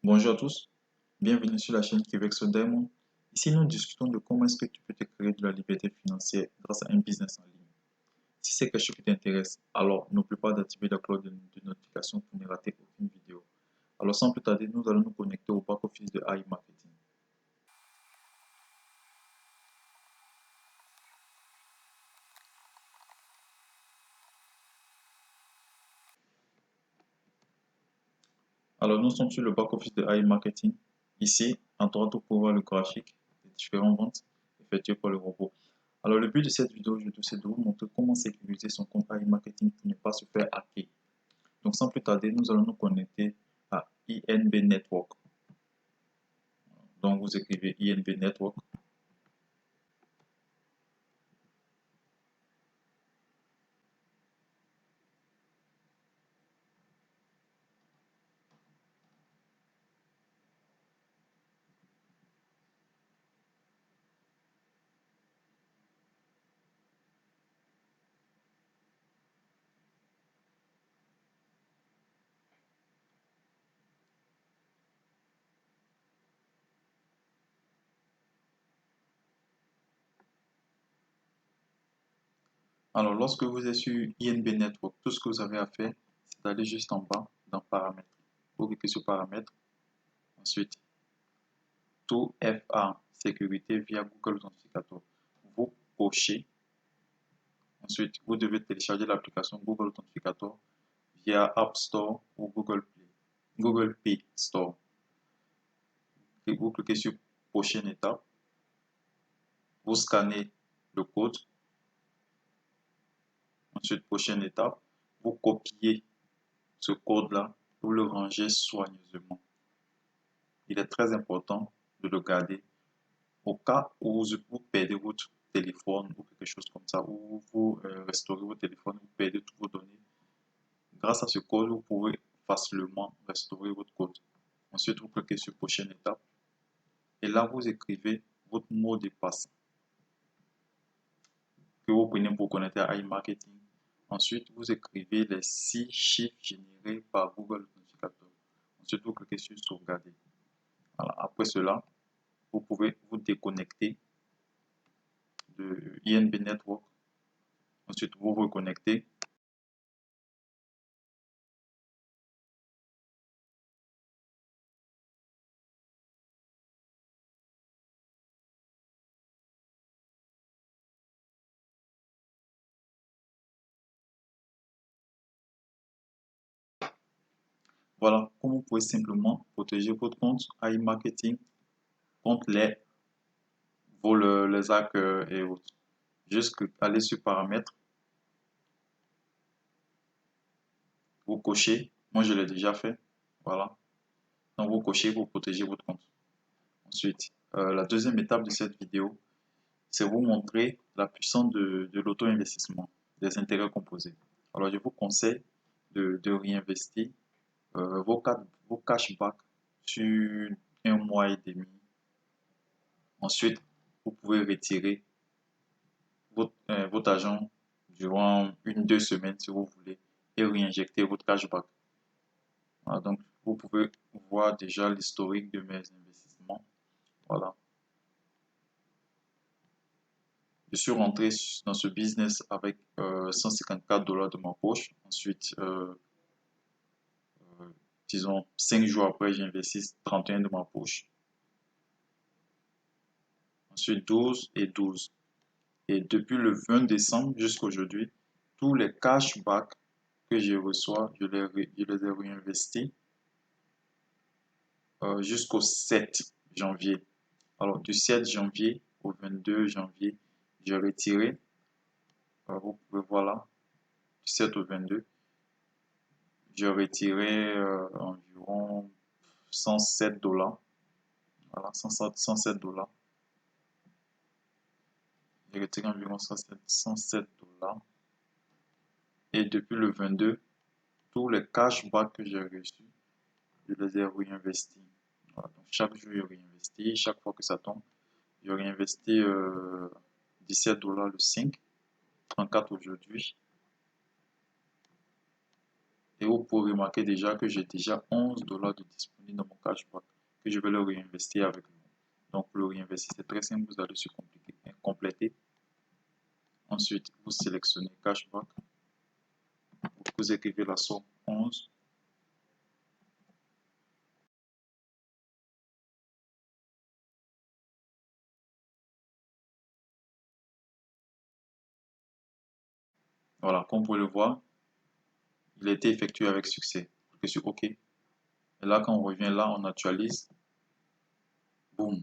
Bonjour à tous, bienvenue sur la chaîne Québec Diamond. Ici, nous discutons de comment est-ce que tu peux te créer de la liberté financière grâce à un business en ligne. Si c'est quelque chose qui t'intéresse, alors n'oublie pas d'activer la cloche de notification pour ne rater aucune vidéo. Alors sans plus tarder, nous allons nous connecter au back-office de AI Marketing. Alors nous sommes sur le back-office de AI Marketing. Ici, à droite, vous pouvez voir le graphique des différentes ventes effectuées par le robot. Alors le but de cette vidéo aujourd'hui, c'est de vous montrer comment sécuriser son compte AI Marketing pour ne pas se faire hacker. Donc sans plus tarder, nous allons nous connecter à INB Network. Donc vous écrivez INB Network. Alors lorsque vous êtes sur INB Network, tout ce que vous avez à faire, c'est d'aller juste en bas dans Paramètres. Vous cliquez sur Paramètres. Ensuite, tout FA sécurité via Google Authenticator. Vous cochez. Ensuite, vous devez télécharger l'application Google Authenticator via App Store ou Google Play Store. Et vous cliquez sur prochaine étape. Vous scannez le code. Ensuite, prochaine étape, vous copiez ce code-là, vous le rangez soigneusement. Il est très important de le garder au cas où vous perdez votre téléphone ou quelque chose comme ça, ou vous restaurez votre téléphone, vous perdez toutes vos données. Grâce à ce code, vous pouvez facilement restaurer votre code. Ensuite, vous cliquez sur prochaine étape et là, vous écrivez votre mot de passe que vous prenez pour connecter à iMarketing. Ensuite, vous écrivez les 6 chiffres générés par Google Authenticator. Ensuite, vous cliquez sur sauvegarder. Voilà. Après cela, vous pouvez vous déconnecter de INB Network. Ensuite, vous reconnectez. Voilà comment vous pouvez simplement protéger votre compte iMarketing contre les vols, les hacks et autres. Juste aller sur Paramètres, vous cochez. Moi, je l'ai déjà fait. Voilà. Donc, vous cochez pour protéger votre compte. Ensuite, la deuxième étape de cette vidéo, c'est vous montrer la puissance de l'auto-investissement, des intérêts composés. Alors, je vous conseille de réinvestir vos cashbacks sur un mois et demi. Ensuite, vous pouvez retirer votre argent durant 1-2 semaines si vous voulez et réinjecter votre cashback. Voilà, donc, vous pouvez voir déjà l'historique de mes investissements. Voilà. Je suis rentré dans ce business avec 154 $ de ma poche. Ensuite, disons 5 jours après, j'ai investi 31 de ma poche. Ensuite, 12 et 12. Et depuis le 20 décembre jusqu'à aujourd'hui, tous les cashbacks que je reçois, je les ai réinvestis jusqu'au 7 janvier. Alors, du 7 janvier au 22 janvier, j'ai retiré, vous pouvez voir là, du 7 au 22, j'ai retiré environ 107 $. Voilà, 107 $. J'ai retiré environ 107 $. Et depuis le 22, tous les cashbacks que j'ai reçus, je les ai réinvestis. Voilà, donc chaque jour, je réinvestis. Chaque fois que ça tombe, je réinvestis 17 $ le 5, 34 aujourd'hui. Et vous pouvez remarquer déjà que j'ai déjà 11 $ de disponible dans mon cashback que je vais le réinvestir avec vous. Donc, pour le réinvestir, c'est très simple. Vous allez sur compléter. Ensuite, vous sélectionnez cashback. Vous écrivez la somme 11. Voilà, comme vous pouvez le voir, il a été effectué avec succès. Cliquez sur OK. Et là, quand on revient là, on actualise. Boum, il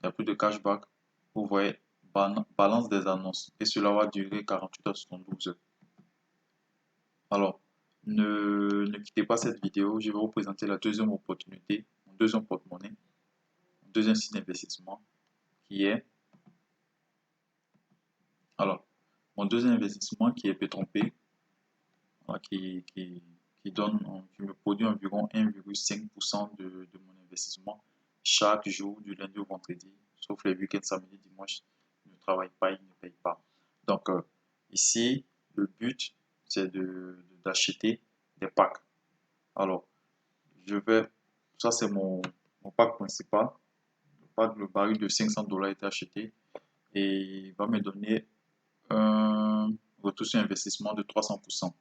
n'y a plus de cashback. Vous voyez, balance des annonces. Et cela va durer 48 heures, 72 heures. Alors, ne quittez pas cette vidéo. Je vais vous présenter la deuxième opportunité, mon deuxième porte-monnaie, mon deuxième site d'investissement qui est, alors, mon deuxième investissement qui est Petronpay, voilà, qui me produit environ 1,5% de mon investissement chaque jour, du lundi au vendredi, sauf les week-ends, samedi, dimanche. Il ne travaille pas, il ne paye pas. Donc, ici, le but, c'est d'acheter des packs. Alors, ça c'est mon pack principal. Le baril de 500 $ a été acheté et il va me donner un retour sur investissement de 300%.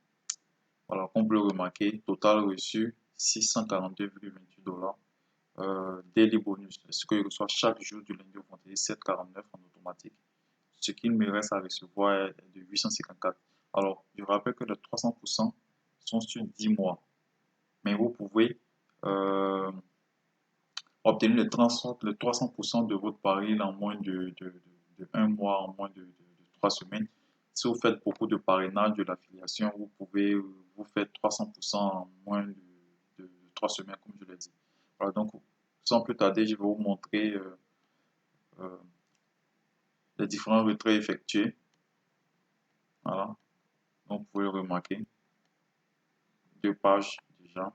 Voilà, comme vous le remarquez, total reçu 642,28 $. Daily bonus, ce que je reçois chaque jour du lundi au vendredi, 7,49 en automatique. Ce qu'il me reste à recevoir est de 854. Alors, je rappelle que les 300% sont sur 10 mois. Mais vous pouvez obtenir le 300% de votre pari en moins de 1 mois, en moins de 3 semaines. Si vous faites beaucoup de parrainage de l'affiliation, vous pouvez vous faire 300% en moins de 3 semaines, comme je l'ai dit. Voilà, donc sans plus tarder, je vais vous montrer euh, les différents retraits effectués. Voilà, donc vous pouvez remarquer 2 pages déjà.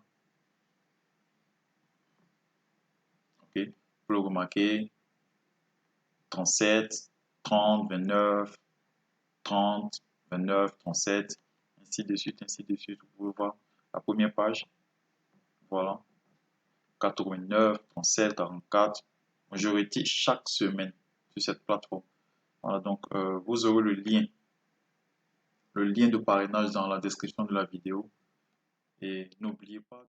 Ok, vous pouvez remarquer 37, 30, 29, 30, 29, 37, ainsi de suite, ainsi de suite. Vous pouvez voir la première page. Voilà. 89, 37, 44. Je retire chaque semaine sur cette plateforme. Voilà, donc vous aurez le lien de parrainage dans la description de la vidéo. Et n'oubliez pas